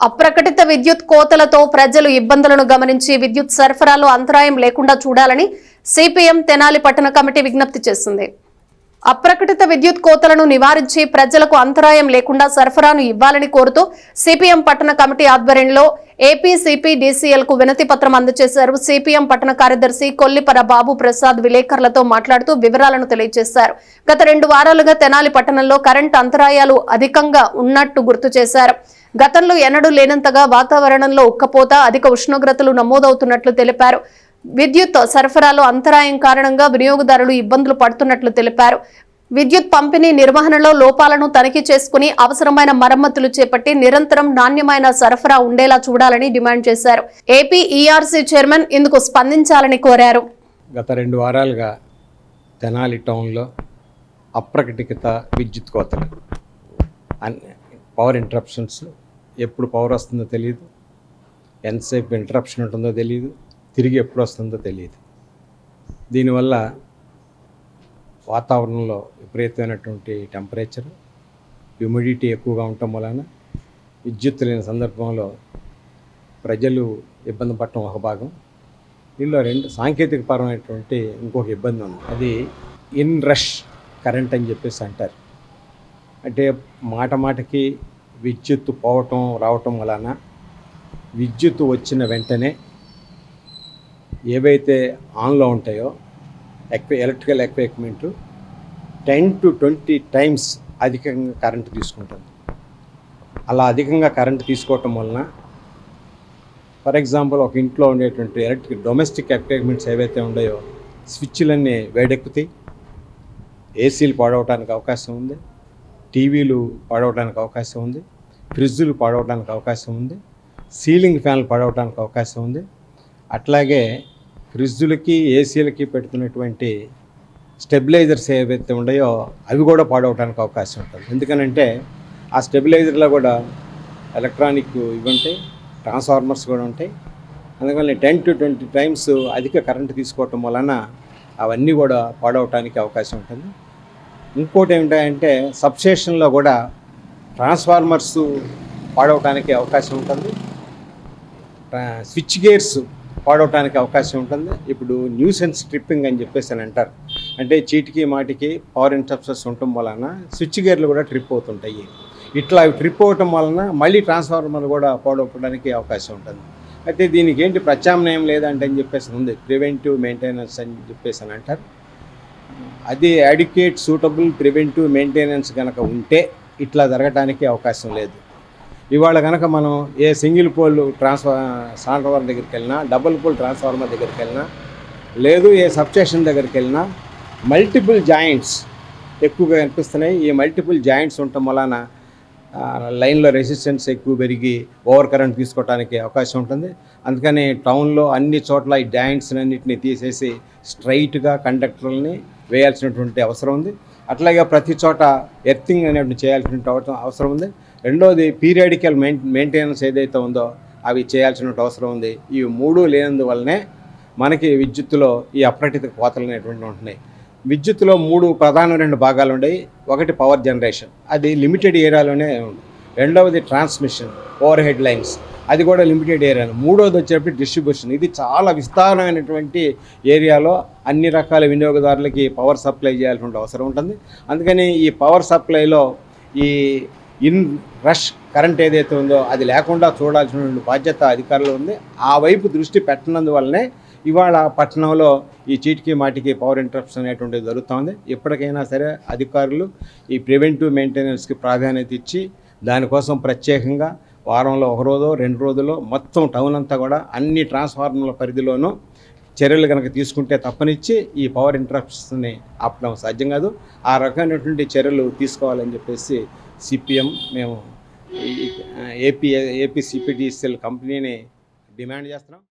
అప్రకటిత విద్యుత్ కోతలతో ప్రజలు ఇబ్బందులను గమనించి విద్యుత్ సరఫరాలో అంతరాయం లేకుండా చూడాలని సిపిఎం తెనాలి పట్టణ కమిటీ విజ్ఞప్తి చేసింది. అప్రకటిత విద్యుత్ కోతలను నివారించి ప్రజలకు అంతరాయం లేకుండా సరఫరాను ఇవ్వాలని కోరుతూ సిపిఎం పట్టణ కమిటీ ఆధ్వర్యంలో ఏపీసీపీడీసీఎల్ కు వినతి పత్రం అందజేశారు. సిపిఎం పట్టణ కార్యదర్శి కొల్లిపర బాబు ప్రసాద్ విలేకరులతో మాట్లాడుతూ వివరాలను తెలియజేశారు. గత 2 వారాలుగా తెనాలి పట్టణంలో కరెంటు అంతరాయాలు అధికంగా ఉన్నట్టు గుర్తు చేశారు. గతంలో ఎన్నడూ లేనంతగా వాతావరణంలో ఉక్కపోత, అధిక ఉష్ణోగ్రతలు నమోదవుతున్నట్లు తెలిపారు. విద్యుత్ సరఫరాలో అంతరాయం కారణంగా వినియోగదారులు ఇబ్బందులు పడుతున్నట్లు తెలిపారు. విద్యుత్ పంపిణీ నిర్వహణలో లోపాలను తనిఖీ చేసుకుని అవసరమైన మరమ్మతులు చేపట్టి నిరంతరం నాణ్యమైన సరఫరా ఉండేలా చూడాలని డిమాండ్ చేశారు. ఏపీ ఈఆర్సీ చైర్మన్ ఇందుకు స్పందించాలని కోరారు. గత 2 వారాలుగా తెనాలి టౌన్లో అప్రకటిత విద్యుత్ కోతలు, పవర్ ఇంటరప్షన్స్, ఎప్పుడు పవర్ వస్తుందో తెలియదు, ఎంతసేపు ఇంటరప్షన్ ఉంటుందో తెలియదు, తిరిగి ఎప్పుడు వస్తుందో తెలియదు. దీనివల్ల వాతావరణంలో విపరీతమైనటువంటి టెంపరేచర్, హ్యూమిడిటీ ఎక్కువగా ఉండటం వలన విద్యుత్ లేని సందర్భంలో ప్రజలు ఇబ్బంది పడటం ఒక భాగం. దీనిలో సాంకేతిక పరమైనటువంటి ఇంకొక ఇబ్బంది ఉంది. అది ఇన్ రష్ కరెంట్ అని చెప్పేసి అంటారు. అంటే మాటకి విద్యుత్ పోవటం రావటం వలన విద్యుత్ వచ్చిన వెంటనే ఏవైతే ఆన్లో ఉంటాయో ఎలక్ట్రికల్ ఎక్విప్మెంటు 10 to 20 టైమ్స్ అధికంగా కరెంటు తీసుకుంటుంది. అలా అధికంగా కరెంటు తీసుకోవటం వలన ఫర్ ఎగ్జాంపుల్ ఒక ఇంట్లో ఉండేటువంటి డొమెస్టిక్ ఎక్విప్మెంట్స్ ఏవైతే ఉన్నాయో స్విచ్లన్నీ వేడెక్కుతాయి, ఏసీలు పాడవడానికి అవకాశం ఉంది, టీవీలు పాడవడానికి అవకాశం ఉంది, ఫ్రిడ్జ్లు పాడవడానికి అవకాశం ఉంది, సీలింగ్ ఫ్యాన్లు పాడవడానికి అవకాశం ఉంది. అట్లాగే ఫ్రిడ్జ్లకి ఏసీలకి పెడుతున్నటువంటి స్టెబిలైజర్స్ ఏవైతే ఉన్నాయో అవి కూడా పాడవడానికి అవకాశం ఉంటుంది. ఎందుకనంటే ఆ స్టెబిలైజర్లో కూడా ఎలక్ట్రానిక్ ఇవి ఉంటాయి, ట్రాన్స్ఫార్మర్స్ కూడా ఉంటాయి. అందుకని 10 to 20 టైమ్స్ అధిక కరెంటు తీసుకోవటం వలన అవన్నీ కూడా పాడవటానికి అవకాశం ఉంటుంది. ఇంకోటి ఏమిటంటే సబ్స్టేషన్లో కూడా ట్రాన్స్ఫార్మర్స్ పాడవటానికి అవకాశం ఉంటుంది, స్విచ్ గేర్స్ పాడవటానికి అవకాశం ఉంటుంది. ఇప్పుడు న్యూసెన్స్ ట్రిప్పింగ్ అని చెప్పేసి అని అంటారు. అంటే చీటికి మాటికి పవర్ ఇంటరప్షన్స్ ఉండటం వలన స్విచ్ గేర్లు కూడా ట్రిప్ అవుతుంటాయి. ఇట్లా అవి ట్రిప్ అవ్వటం వలన మళ్ళీ ట్రాన్స్ఫార్మర్ కూడా పాడవడానికి అవకాశం ఉంటుంది. అయితే దీనికి ఏంటి ప్రత్యామ్నాయం లేదంటే అని చెప్పేసి ఉంది, ప్రివెంటివ్ మెయింటెనెన్స్ అని చెప్పేసి అని అంటారు. అది అడిక్వేట్ సూటబుల్ ప్రివెంటివ్ మెయింటెనెన్స్ కనుక ఉంటే ఇట్లా జరగటానికి అవకాశం లేదు. ఇవాళ కనుక మనం ఏ సింగిల్ పోల్ ట్రాన్స్ఫార్మర్ దగ్గరికి వెళ్ళినా, డబుల్ పోల్ ట్రాన్స్ఫార్మర్ దగ్గరికి వెళ్ళినా, లేదు ఏ సబ్స్టేషన్ దగ్గరికి వెళ్ళినా మల్టిపుల్ జాయింట్స్ ఎక్కువగా కనిపిస్తున్నాయి. ఈ మల్టిపుల్ జాయింట్స్ ఉండటం వలన లైన్లో రెసిస్టెన్స్ ఎక్కువ పెరిగి ఓవర్ కరెంట్ తీసుకోవడానికి అవకాశం ఉంటుంది. అందుకని టౌన్లో అన్ని చోట్ల ఈ జాయింట్స్ అన్నింటినీ తీసేసి స్ట్రైట్గా కండక్టర్లని వేయాల్సినటువంటి అవసరం ఉంది. అట్లాగే ప్రతి చోట ఎర్తింగ్ అనేటువంటి చేయాల్సినటువంటి అవసరం ఉంది. రెండోది పీరియాడికల్ మెయింటెనెన్స్ ఏదైతే ఉందో అవి చేయాల్సిన అవసరం ఉంది. ఈ 3 లేనందువల్లనే మనకి విద్యుత్తులో ఈ అప్రకటిత కోతలు అనేటువంటి ఉంటున్నాయి. విద్యుత్తులో 3 ప్రధానమైన భాగాలు ఉన్నాయి. ఒకటి పవర్ జనరేషన్, అది లిమిటెడ్ ఏరియాలోనే ఉంది. రెండవది ట్రాన్స్మిషన్, ఓవర్ హెడ్ లైన్స్, అది కూడా లిమిటెడ్ ఏరియా. మూడోది వచ్చేటప్పుడు డిస్ట్రిబ్యూషన్, ఇది చాలా విస్తారమైనటువంటి ఏరియాలో అన్ని రకాల వినియోగదారులకి పవర్ సప్లై చేయాల్సిన అవసరం ఉంటుంది. అందుకని ఈ పవర్ సప్లైలో ఈ ఇన్ రష్ కరెంట్ ఏదైతే ఉందో అది లేకుండా చూడాల్సిన బాధ్యత అధికారులు ఉంది. ఆ వైపు దృష్టి పెట్టినందువల్లనే ఇవాళ పట్టణంలో ఈ చీటికి మాటికి పవర్ ఇంటరప్షన్ అనేటువంటిది జరుగుతుంది. ఎప్పటికైనా సరే అధికారులు ఈ ప్రివెంటివ్ మెయింటెనెన్స్కి ప్రాధాన్యత ఇచ్చి దానికోసం ప్రత్యేకంగా వారంలో 1 రోజు 2 రోజుల్లో మొత్తం టౌన్ అంతా కూడా అన్ని ట్రాన్స్ఫార్మర్ల పరిధిలోనూ చర్యలు కనుక తీసుకుంటే తప్పనిచ్చి ఈ పవర్ ఇంటరప్షన్స్ని ఆపడం సాధ్యం కాదు. ఆ రకమైనటువంటి చర్యలు తీసుకోవాలని చెప్పేసి సిపిఎం మేము ఏపీసీపీడీసీఎల్ కంపెనీని డిమాండ్ చేస్తున్నాం.